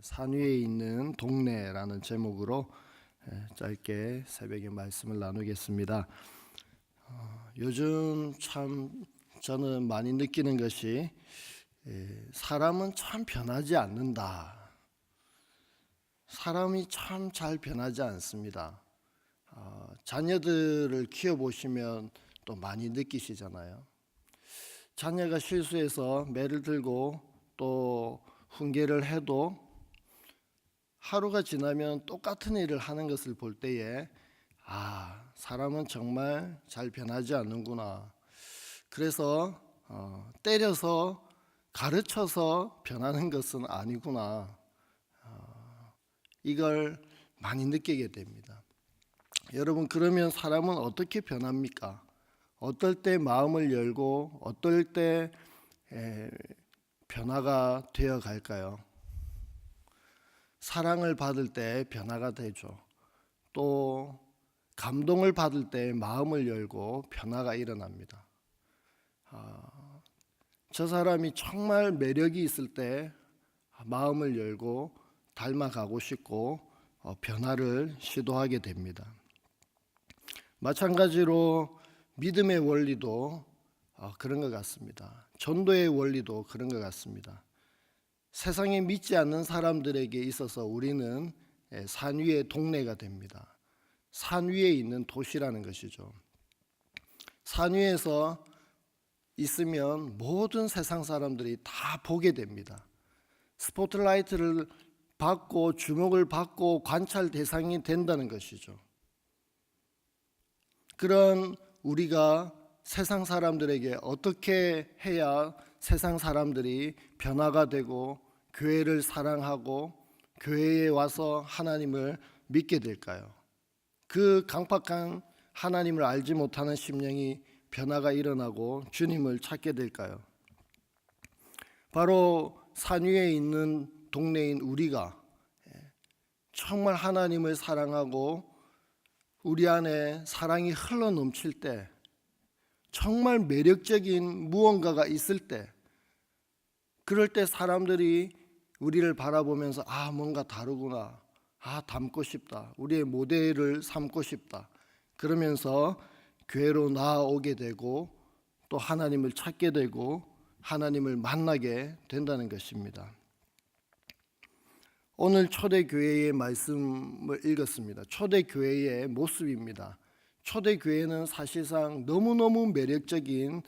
산 위에 있는 동네라는 제목으로 짧게 새벽에 말씀을 나누겠습니다. 요즘 참 저는 많이 느끼는 것이 사람은 참 변하지 않는다. 사람이 참 잘 변하지 않습니다. 자녀들을 키워보시면 또 많이 느끼시잖아요. 자녀가 실수해서 매를 들고 또 훈계를 해도 하루가 지나면 똑같은 일을 하는 것을 볼 때에 사람은 정말 잘 변하지 않는구나. 그래서 때려서 가르쳐서 변하는 것은 아니구나. 이걸 많이 느끼게 됩니다. 여러분, 그러면 사람은 어떻게 변합니까? 어떨 때 마음을 열고 어떨 때 변화가 되어 갈까요? 사랑을 받을 때 변화가 되죠. 또 감동을 받을 때 마음을 열고 변화가 일어납니다. 저 사람이 정말 매력이 있을 때 마음을 열고 닮아가고 싶고 변화를 시도하게 됩니다. 마찬가지로 믿음의 원리도 그런 것 같습니다. 전도의 원리도 그런 것 같습니다. 세상에 믿지 않는 사람들에게 있어서 우리는 산 위의 동네가 됩니다. 산 위에 있는 도시라는 것이죠. 산 위에서 있으면 모든 세상 사람들이 다 보게 됩니다. 스포트라이트를 받고 주목을 받고 관찰 대상이 된다는 것이죠. 그런 우리가 세상 사람들에게 어떻게 해야 세상 사람들이 변화가 되고 교회를 사랑하고 교회에 와서 하나님을 믿게 될까요? 그 강팍한 하나님을 알지 못하는 심령이 변화가 일어나고 주님을 찾게 될까요? 바로 산 위에 있는 동네인 우리가 정말 하나님을 사랑하고 우리 안에 사랑이 흘러 넘칠 때, 정말 매력적인 무언가가 있을 때, 그럴 때 사람들이 우리를 바라보면서 뭔가 다르구나, 닮고 싶다, 우리의 모델을 삼고 싶다, 그러면서 교회로 나아오게 되고 또 하나님을 찾게 되고 하나님을 만나게 된다는 것입니다. 오늘 초대교회의 말씀을 읽었습니다. 초대교회의 모습입니다. 초대교회는 사실상 너무너무 매력적인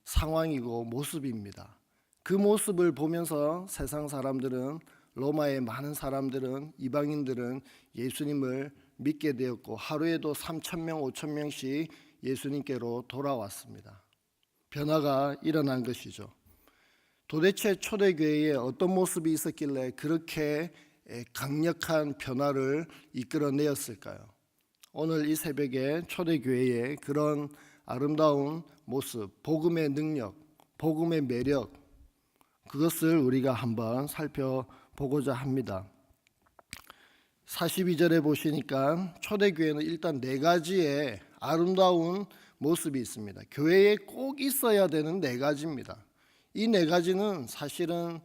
상황이고 모습입니다. 그 모습을 보면서 세상 사람들은, 로마의 많은 사람들은, 이방인들은 예수님을 믿게 되었고 하루에도 3,000명, 5,000명씩 예수님께로 돌아왔습니다. 변화가 일어난 것이죠. 도대체 초대교회에 어떤 모습이 있었길래 그렇게 강력한 변화를 이끌어내었을까요? 오늘 이 새벽에 초대교회의 그런 아름다운 모습, 복음의 능력, 복음의 매력, 그것을 우리가 한번 살펴보고자 합니다. 42절에 보시니까 초대교회는 일단 4가지의 아름다운 모습이 있습니다. 교회에 꼭 있어야 되는 4가지입니다. 이 4가지는 사실은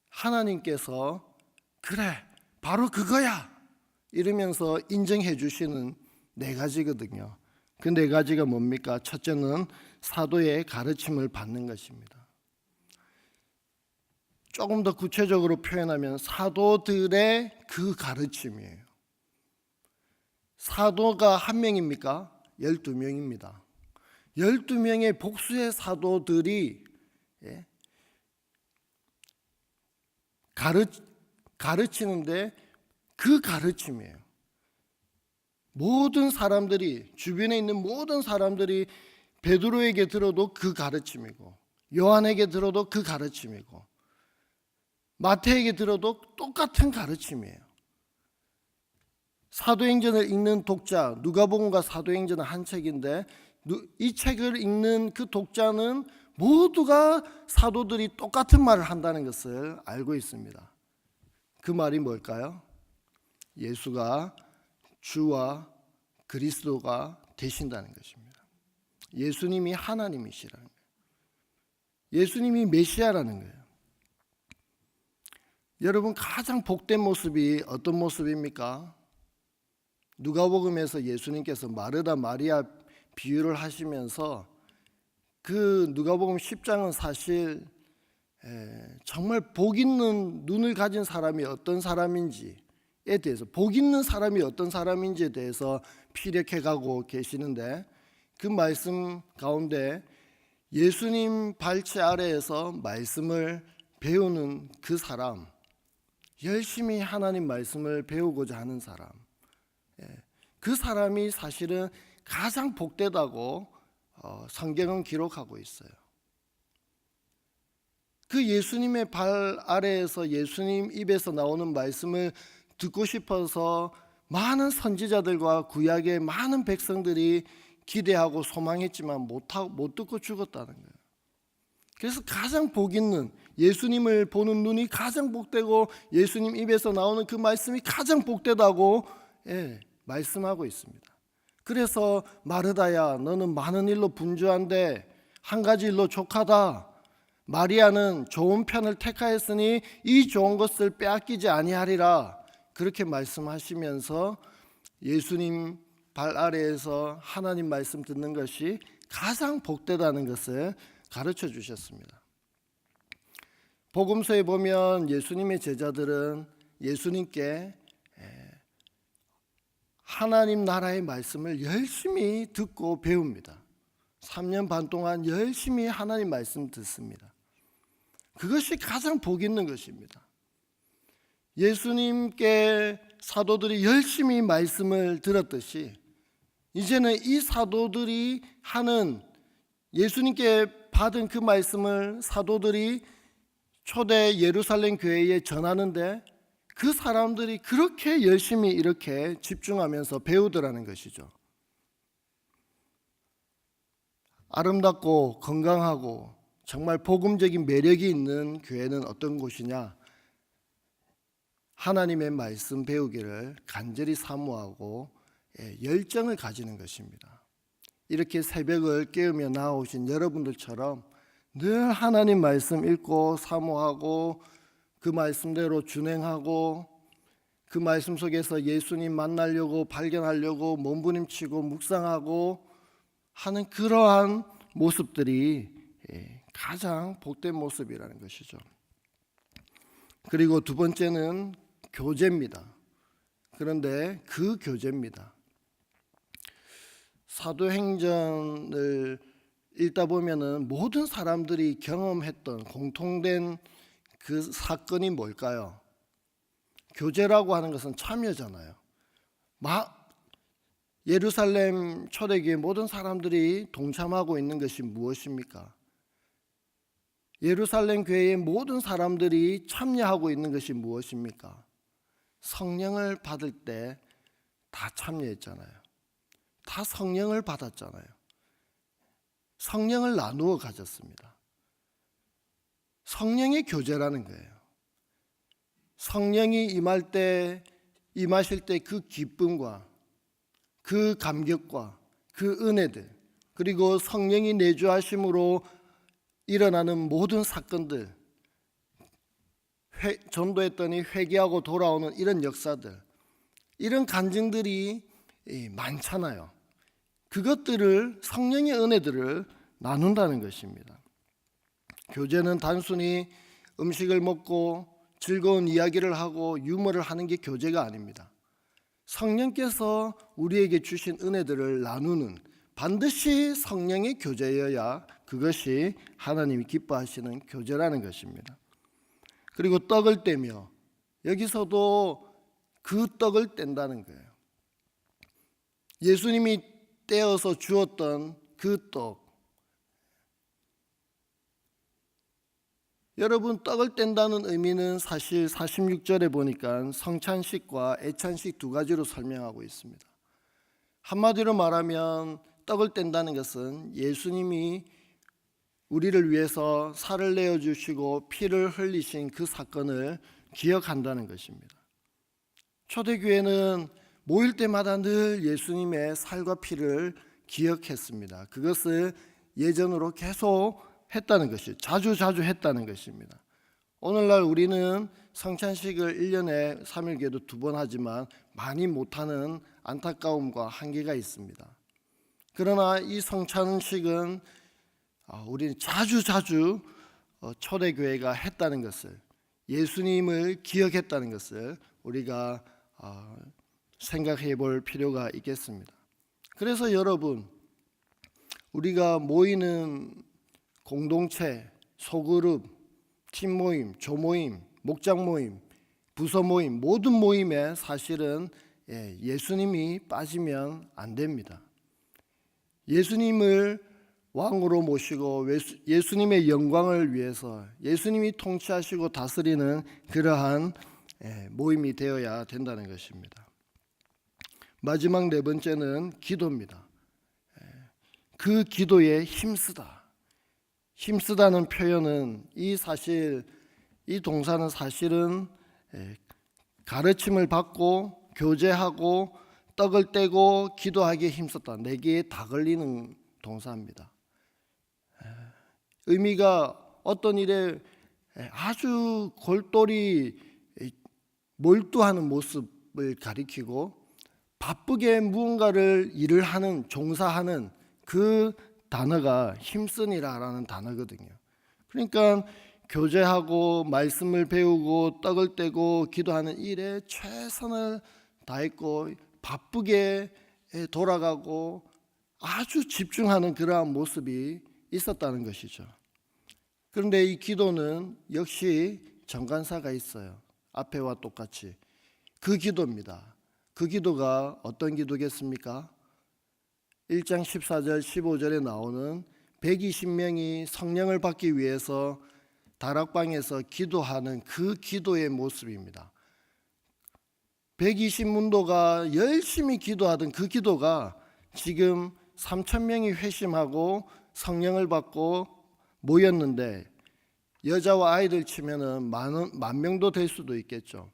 하나님께서 그래, 바로 그거야 이러면서 인정해 주시는 4가지거든요. 그 4가지가 뭡니까? 첫째는 사도의 가르침을 받는 것입니다. 조금 더 구체적으로 표현하면 사도들의 그 가르침이에요. 사도가 한 명입니까? 12명입니다. 12명의 복수의 사도들이 가르치는데 그 가르침이에요. 모든 사람들이, 주변에 있는 모든 사람들이 베드로에게 들어도 그 가르침이고, 요한에게 들어도 그 가르침이고, 마태에게 들어도 똑같은 가르침이에요. 사도행전을 읽는 독자, 누가복음과 사도행전은 한 책인데 이 책을 읽는 그 독자는 모두가 사도들이 똑같은 말을 한다는 것을 알고 있습니다. 그 말이 뭘까요? 예수가 주와 그리스도가 되신다는 것입니다. 예수님이 하나님이시라는 거예요. 예수님이 메시아라는 거예요. 여러분, 가장 복된 모습이 어떤 모습입니까? 누가복음에서 예수님께서 마르다 마리아 비유를 하시면서 그 누가복음 10장은 사실 정말 복 있는 눈을 가진 사람이 어떤 사람인지에 대해서, 복 있는 사람이 어떤 사람인지에 대해서 피력해 가고 계시는데, 그 말씀 가운데 예수님 발치 아래에서 말씀을 배우는 그 사람, 열심히 하나님 말씀을 배우고자 하는 사람, 그 사람이 사실은 가장 복되다고 성경은 기록하고 있어요. 그 예수님의 발 아래에서 예수님 입에서 나오는 말씀을 듣고 싶어서 많은 선지자들과 구약의 많은 백성들이 기대하고 소망했지만 못 듣고 죽었다는 거예요. 그래서 가장 복 있는, 예수님을 보는 눈이 가장 복되고 예수님 입에서 나오는 그 말씀이 가장 복되다고 말씀하고 있습니다. 그래서 마르다야, 너는 많은 일로 분주한데 한 가지 일로 족하다. 마리아는 좋은 편을 택하였으니 이 좋은 것을 빼앗기지 아니하리라. 그렇게 말씀하시면서 예수님 발 아래에서 하나님 말씀 듣는 것이 가장 복되다는 것을 가르쳐 주셨습니다. 복음서에 보면 예수님의 제자들은 예수님께 하나님 나라의 말씀을 열심히 듣고 배웁니다. 3년 반 동안 열심히 하나님 말씀 듣습니다. 그것이 가장 복 있는 것입니다. 예수님께 사도들이 열심히 말씀을 들었듯이 이제는 이 사도들이 하는, 예수님께 받은 그 말씀을 사도들이 초대 예루살렘 교회에 전하는데 그 사람들이 그렇게 열심히 이렇게 집중하면서 배우더라는 것이죠. 아름답고 건강하고 정말 복음적인 매력이 있는 교회는 어떤 곳이냐? 하나님의 말씀 배우기를 간절히 사모하고 열정을 가지는 것입니다. 이렇게 새벽을 깨우며 나오신 여러분들처럼 늘 하나님 말씀 읽고 사모하고 그 말씀대로 준행하고 그 말씀 속에서 예수님 만나려고, 발견하려고 몸부림치고 묵상하고 하는 그러한 모습들이 가장 복된 모습이라는 것이죠. 그리고 두 번째는 교제입니다. 그런데 그 교제입니다. 사도행전을 읽다 보면은 모든 사람들이 경험했던 공통된 그 사건이 뭘까요? 교제라고 하는 것은 참여잖아요. 예루살렘 초대교회 모든 사람들이 동참하고 있는 것이 무엇입니까? 예루살렘 교회의 모든 사람들이 참여하고 있는 것이 무엇입니까? 성령을 받을 때 다 참여했잖아요. 다 성령을 받았잖아요. 성령을 나누어 가졌습니다. 성령의 교제라는 거예요. 성령이 임하실 때 그 기쁨과 그 감격과 그 은혜들, 그리고 성령이 내주하심으로 일어나는 모든 사건들, 전도했더니 회개하고 돌아오는 이런 역사들, 이런 간증들이 많잖아요. 그것들을, 성령의 은혜들을 나눈다는 것입니다. 교제는 단순히 음식을 먹고 즐거운 이야기를 하고 유머를 하는 게 교제가 아닙니다. 성령께서 우리에게 주신 은혜들을 나누는, 반드시 성령의 교제여야 그것이 하나님이 기뻐하시는 교제라는 것입니다. 그리고 떡을 떼며, 여기서도 그 떡을 뗀다는 거예요. 예수님이 떼어서 주었던 그 떡, 여러분, 떡을 뗀다는 의미는 사실 46절에 보니까 성찬식과 애찬식 두 가지로 설명하고 있습니다. 한마디로 말하면 떡을 뗀다는 것은 예수님이 우리를 위해서 살을 내어주시고 피를 흘리신 그 사건을 기억한다는 것입니다. 초대교회는 모일 때마다 늘 예수님의 살과 피를 기억했습니다. 그것을 예전으로 계속 했다는 것이, 자주 했다는 것입니다. 오늘날 우리는 성찬식을 1년에 3일교회도 2번 하지만 많이 못하는 안타까움과 한계가 있습니다. 그러나 이 성찬식은 우리는 자주 초대교회가 했다는 것을, 예수님을 기억했다는 것을 우리가 생각해 볼 필요가 있겠습니다. 그래서 여러분, 우리가 모이는 공동체, 소그룹, 팀 모임, 조모임, 목장 모임, 부서 모임, 모든 모임에 사실은 예수님이 빠지면 안 됩니다. 예수님을 왕으로 모시고 예수님의 영광을 위해서 예수님이 통치하시고 다스리는 그러한 모임이 되어야 된다는 것입니다. 마지막 네 번째는 기도입니다. 그 기도에 힘쓰다. 힘쓰다는 표현은 이 동사는 사실은 가르침을 받고 교제하고 떡을 떼고 기도하기에 힘썼다. 네 개에 다 걸리는 동사입니다. 의미가 어떤 일에 아주 골똘히 몰두하는 모습을 가리키고 바쁘게 무언가를 일을 하는, 종사하는 그 단어가 힘쓰니라라는 단어거든요. 그러니까 교제하고 말씀을 배우고 떡을 떼고 기도하는 일에 최선을 다했고 바쁘게 돌아가고 아주 집중하는 그러한 모습이 있었다는 것이죠. 그런데 이 기도는 역시 정관사가 있어요. 앞에와 똑같이 그 기도입니다. 그 기도가 어떤 기도겠습니까? 1장 14절 15절에 나오는 120명이 성령을 받기 위해서 다락방에서 기도하는 그 기도의 모습입니다. 120문도가 열심히 기도하던 그 기도가 지금 3,000명이 회심하고 성령을 받고 모였는데, 여자와 아이들 치면은 만 명도 될 수도 있겠죠.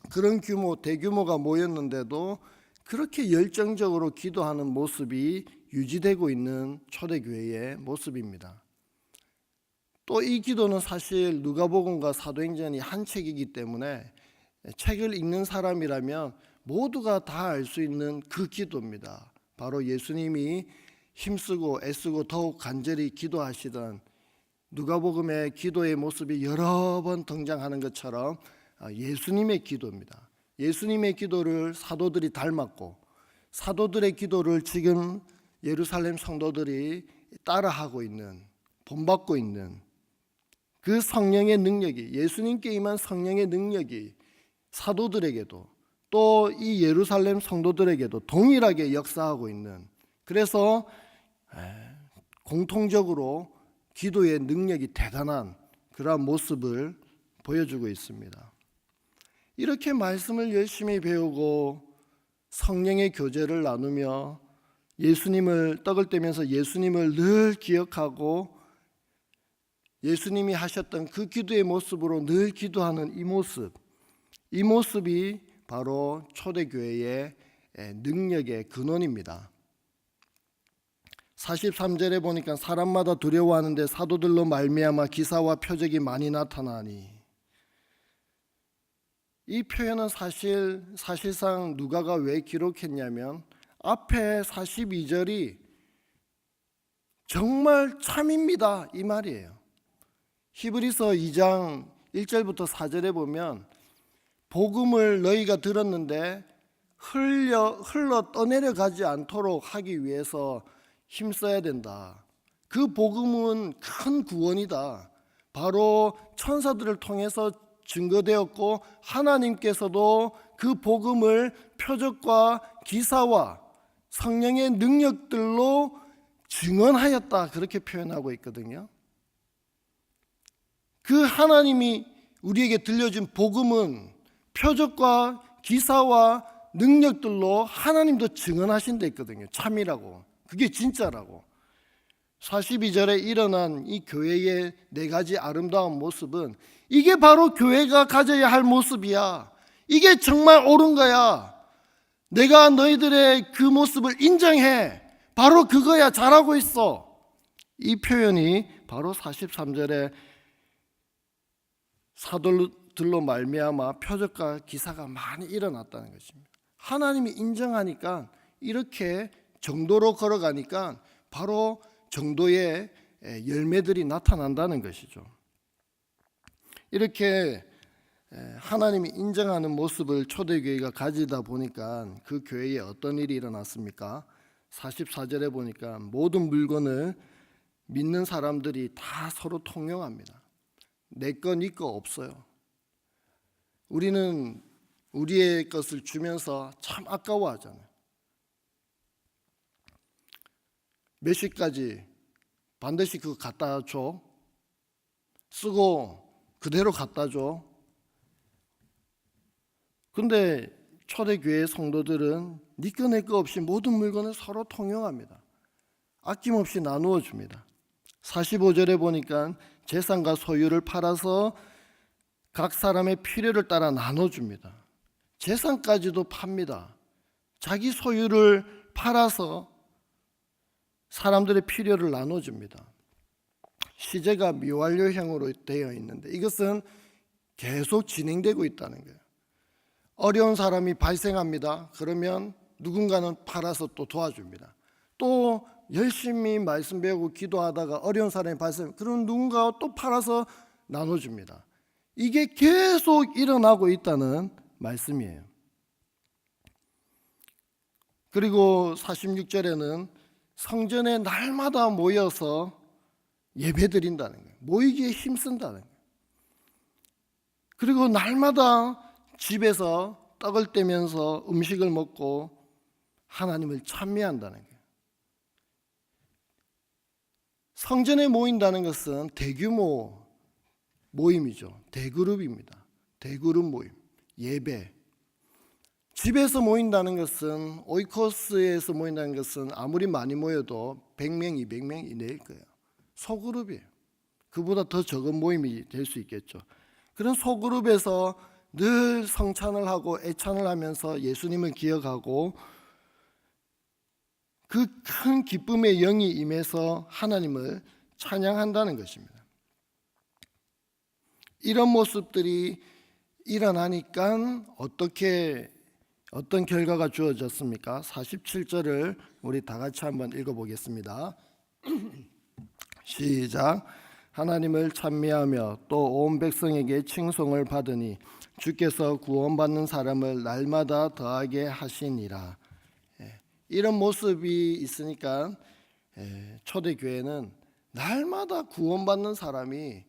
그런 규모, 대규모가 모였는데도 그렇게 열정적으로 기도하는 모습이 유지되고 있는 초대교회의 모습입니다. 또 이 기도는 사실 누가복음과 사도행전이 한 책이기 때문에 책을 읽는 사람이라면 모두가 다 알 수 있는 그 기도입니다. 바로 예수님이 힘쓰고 애쓰고 더욱 간절히 기도하시던 누가복음의 기도의 모습이 여러 번 등장하는 것처럼 예수님의 기도입니다. 예수님의 기도를 사도들이 닮았고 사도들의 기도를 지금 예루살렘 성도들이 따라하고 있는, 본받고 있는 그 성령의 능력이, 예수님께 임한 성령의 능력이 사도들에게도 또 이 예루살렘 성도들에게도 동일하게 역사하고 있는, 그래서 공통적으로 기도의 능력이 대단한 그러한 모습을 보여주고 있습니다. 이렇게 말씀을 열심히 배우고 성령의 교제를 나누며 예수님을 떡을 떼면서 예수님을 늘 기억하고 예수님이 하셨던 그 기도의 모습으로 늘 기도하는 이 모습이 바로 초대교회의 능력의 근원입니다. 43절에 보니까 사람마다 두려워하는데 사도들로 말미암아 기사와 표적이 많이 나타나니, 이 표현은 사실상 누가가 왜 기록했냐면 앞에 42절이 정말 참입니다 이 말이에요. 히브리서 2장 1절부터 4절에 보면 복음을 너희가 들었는데 흘러 떠내려 가지 않도록 하기 위해서 힘써야 된다. 그 복음은 큰 구원이다. 바로 천사들을 통해서 증거되었고 하나님께서도 그 복음을 표적과 기사와 성령의 능력들로 증언하였다. 그렇게 표현하고 있거든요. 그 하나님이 우리에게 들려준 복음은 표적과 기사와 능력들로 하나님도 증언하신 데 있거든요. 참이라고. 그게 진짜라고. 42절에 일어난 이 교회의 네 가지 아름다운 모습은 이게 바로 교회가 가져야 할 모습이야. 이게 정말 옳은 거야. 내가 너희들의 그 모습을 인정해. 바로 그거야. 잘하고 있어. 이 표현이 바로 43절에 사도들로 말미암아 표적과 기사가 많이 일어났다는 것입니다. 하나님이 인정하니까 이렇게 정도로 걸어가니까 바로 정도의 열매들이 나타난다는 것이죠. 이렇게 하나님이 인정하는 모습을 초대교회가 가지다 보니까 그 교회에 어떤 일이 일어났습니까? 44절에 보니까 모든 물건을 믿는 사람들이 다 서로 통용합니다. 내 거, 네 거 없어요. 우리는 우리의 것을 주면서 참 아까워하잖아요. 몇 시까지 반드시 그거 갖다 줘. 쓰고 그대로 갖다 줘. 근데 초대교회 성도들은 네 거 내 거 없이 모든 물건을 서로 통용합니다. 아낌없이 나누어 줍니다. 45절에 보니까 재산과 소유를 팔아서 각 사람의 필요를 따라 나눠줍니다. 재산까지도 팝니다. 자기 소유를 팔아서 사람들의 필요를 나눠줍니다. 시제가 미완료형으로 되어 있는데 이것은 계속 진행되고 있다는 거예요. 어려운 사람이 발생합니다. 그러면 누군가는 팔아서 또 도와줍니다. 또 열심히 말씀 배우고 기도하다가 어려운 사람이 발생, 그럼 누군가 또 팔아서 나눠줍니다. 이게 계속 일어나고 있다는 말씀이에요. 그리고 46절에는 성전에 날마다 모여서 예배 드린다는 거예요. 모이기에 힘쓴다는 거예요. 그리고 날마다 집에서 떡을 떼면서 음식을 먹고 하나님을 찬미한다는 거예요. 성전에 모인다는 것은 대규모 모임이죠. 대그룹입니다. 대그룹 모임, 예배. 집에서 모인다는 것은, 오이코스에서 모인다는 것은 아무리 많이 모여도 100명, 200명 이내일 거예요. 소그룹이에요. 그보다 더 적은 모임이 될 수 있겠죠. 그런 소그룹에서 늘 성찬을 하고 애찬을 하면서 예수님을 기억하고 그 큰 기쁨의 영이 임해서 하나님을 찬양한다는 것입니다. 이런 모습들이 일어나니까 어떤 결과가 주어졌습니까? 47절을 우리 다 같이 한번 읽어보겠습니다. 시작. 하나님을 찬미하며 또 온 백성에게 칭송을 받으니 주께서 구원받는 사람을 날마다 더하게 하시니라. 이런 모습이 있으니까 초대교회는 날마다 구원받는 사람이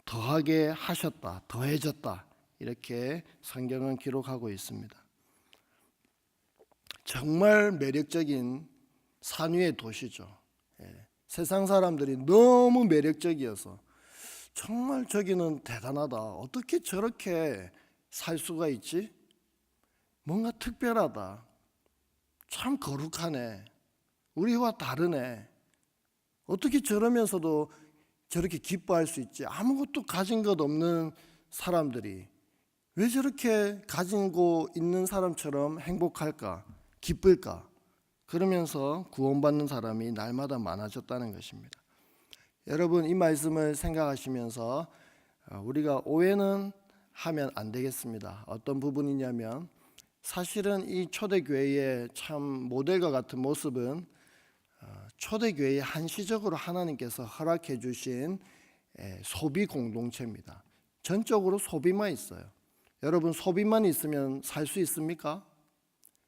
더하게 하셨다, 더해졌다, 이렇게 성경은 기록하고 있습니다. 정말 매력적인 산위의 도시죠. 세상 사람들이 너무 매력적이어서 정말 저기는 대단하다, 어떻게 저렇게 살 수가 있지? 뭔가 특별하다, 참 거룩하네, 우리와 다르네, 어떻게 저러면서도 저렇게 기뻐할 수 있지? 아무것도 가진 것 없는 사람들이 왜 저렇게 가지고 있는 사람처럼 행복할까, 기쁠까? 그러면서 구원받는 사람이 날마다 많아졌다는 것입니다. 여러분, 이 말씀을 생각하시면서 우리가 오해는 하면 안 되겠습니다. 어떤 부분이냐면, 사실은 이 초대교회의 참 모델과 같은 모습은 초대교회에 한시적으로 하나님께서 허락해 주신 소비 공동체입니다. 전적으로 소비만 있어요. 여러분, 소비만 있으면 살 수 있습니까?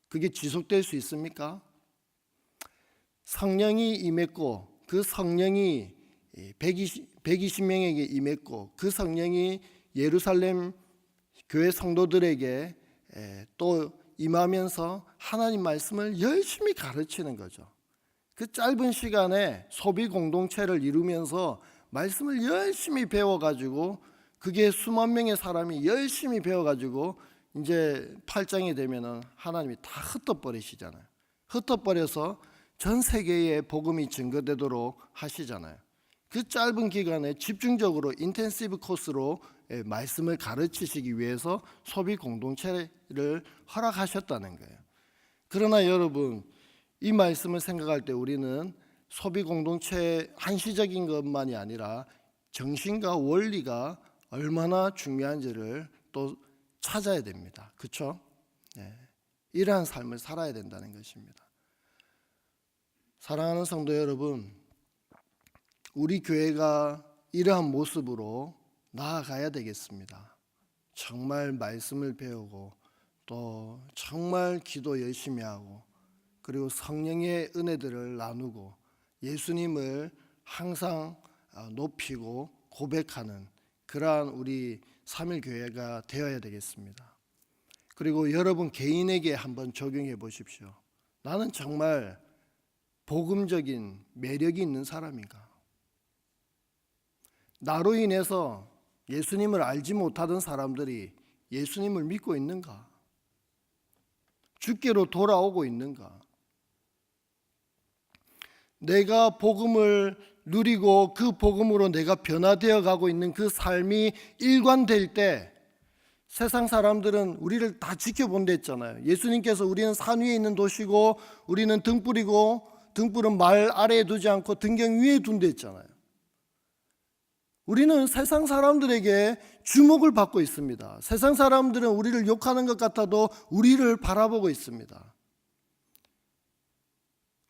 그게 지속될 수 있습니까? 성령이 임했고 그 성령이 120명에게 임했고 그 성령이 예루살렘 교회 성도들에게 또 임하면서 하나님 말씀을 열심히 가르치는 거죠. 그 짧은 시간에 소비 공동체를 이루면서 말씀을 열심히 배워가지고 그게 수만 명의 사람이 열심히 배워가지고 이제 8장이 되면은 하나님이 다 흩어버리시잖아요. 흩어버려서 전 세계에 복음이 증거되도록 하시잖아요. 그 짧은 기간에 집중적으로 인텐시브 코스로 말씀을 가르치시기 위해서 소비 공동체를 허락하셨다는 거예요. 그러나 여러분, 이 말씀을 생각할 때 우리는 소비 공동체 한시적인 것만이 아니라 정신과 원리가 얼마나 중요한지를 또 찾아야 됩니다. 그렇죠? 네. 이러한 삶을 살아야 된다는 것입니다. 사랑하는 성도 여러분, 우리 교회가 이러한 모습으로 나아가야 되겠습니다. 정말 말씀을 배우고 또 정말 기도 열심히 하고 그리고 성령의 은혜들을 나누고 예수님을 항상 높이고 고백하는 그러한 우리 3일 교회가 되어야 되겠습니다. 그리고 여러분 개인에게 한번 적용해 보십시오. 나는 정말 복음적인 매력이 있는 사람인가? 나로 인해서 예수님을 알지 못하던 사람들이 예수님을 믿고 있는가? 주께로 돌아오고 있는가? 내가 복음을 누리고 그 복음으로 내가 변화되어 가고 있는 그 삶이 일관될 때 세상 사람들은 우리를 다 지켜본다 했잖아요. 예수님께서 우리는 산 위에 있는 도시고 우리는 등불은 말 아래에 두지 않고 등경 위에 둔다 했잖아요. 우리는 세상 사람들에게 주목을 받고 있습니다. 세상 사람들은 우리를 욕하는 것 같아도 우리를 바라보고 있습니다.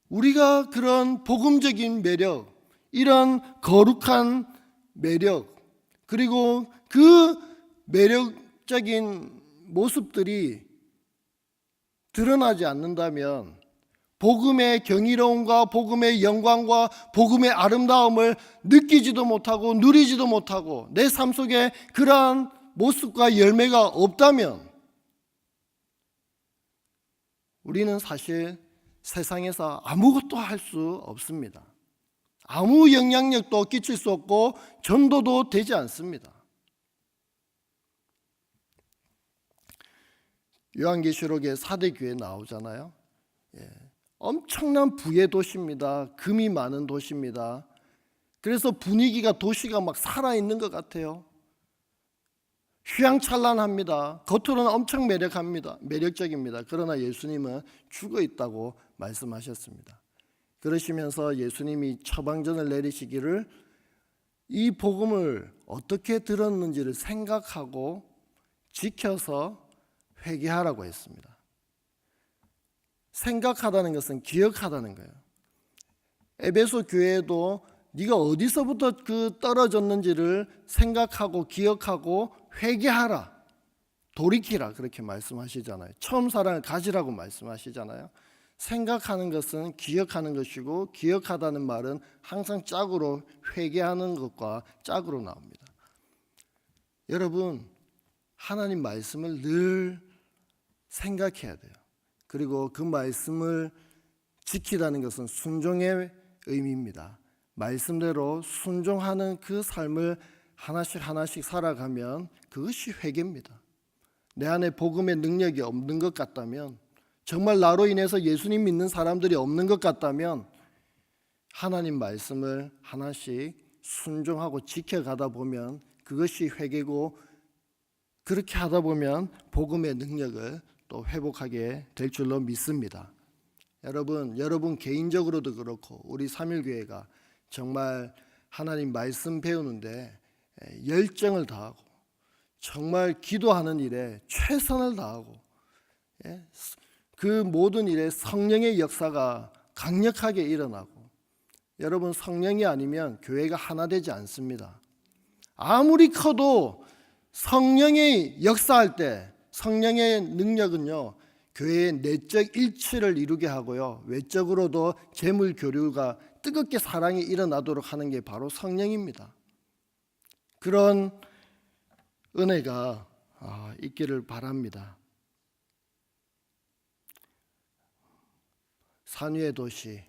우리가 그런 복음적인 매력, 이런 거룩한 매력, 그리고 그 매력적인 모습들이 드러나지 않는다면 복음의 경이로움과 복음의 영광과 복음의 아름다움을 느끼지도 못하고 누리지도 못하고 내 삶 속에 그러한 모습과 열매가 없다면 우리는 사실 세상에서 아무것도 할 수 없습니다. 아무 영향력도 끼칠 수 없고 전도도 되지 않습니다. 요한계시록에 4대 교회 나오잖아요. 엄청난 부의 도시입니다. 금이 많은 도시입니다. 그래서 분위기가 도시가 막 살아있는 것 같아요. 휘황찬란합니다. 겉으로는 엄청 매력적입니다. 그러나 예수님은 죽어 있다고 말씀하셨습니다. 그러시면서 예수님이 처방전을 내리시기를 이 복음을 어떻게 들었는지를 생각하고 지켜서 회개하라고 했습니다. 생각하다는 것은 기억하다는 거예요. 에베소 교회에도 네가 어디서부터 떨어졌는지를 생각하고 기억하고 회개하라, 돌이키라 그렇게 말씀하시잖아요. 처음 사랑을 가지라고 말씀하시잖아요. 생각하는 것은 기억하는 것이고 기억하다는 말은 항상 짝으로 회개하는 것과 짝으로 나옵니다. 여러분 하나님 말씀을 늘 생각해야 돼요. 그리고 그 말씀을 지키다는 것은 순종의 의미입니다. 말씀대로 순종하는 그 삶을 하나씩 살아가면 그것이 회개입니다. 내 안에 복음의 능력이 없는 것 같다면, 정말 나로 인해서 예수님 믿는 사람들이 없는 것 같다면 하나님 말씀을 하나씩 순종하고 지켜가다 보면 그것이 회개고, 그렇게 하다 보면 복음의 능력을 또 회복하게 될 줄로 믿습니다. 여러분 개인적으로도 그렇고 우리 삼일교회가 정말 하나님 말씀 배우는데 열정을 다하고 정말 기도하는 일에 최선을 다하고 그 모든 일에 성령의 역사가 강력하게 일어나고, 여러분 성령이 아니면 교회가 하나 되지 않습니다. 아무리 커도 성령이 역사할 때 성령의 능력은요 교회의 내적 일치를 이루게 하고요 외적으로도 재물 교류가 뜨겁게 사랑이 일어나도록 하는 게 바로 성령입니다. 그런 은혜가 있기를 바랍니다. 산 위의 도시,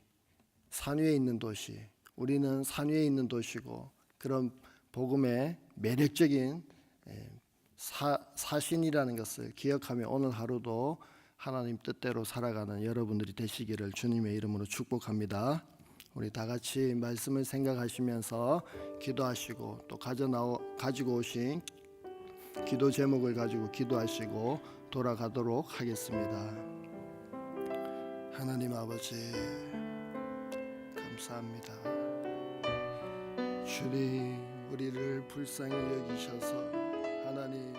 산 위에 있는 도시, 우리는 산 위에 있는 도시고 그런 복음의 매력적인 사신이라는 것을 기억하며 오늘 하루도 하나님 뜻대로 살아가는 여러분들이 되시기를 주님의 이름으로 축복합니다. 우리 다 같이 말씀을 생각하시면서 기도하시고 또 가지고 오신 기도 제목을 가지고 기도하시고 돌아가도록 하겠습니다. 하나님 아버지 감사합니다. 주님 우리를 불쌍히 여기셔서 하나님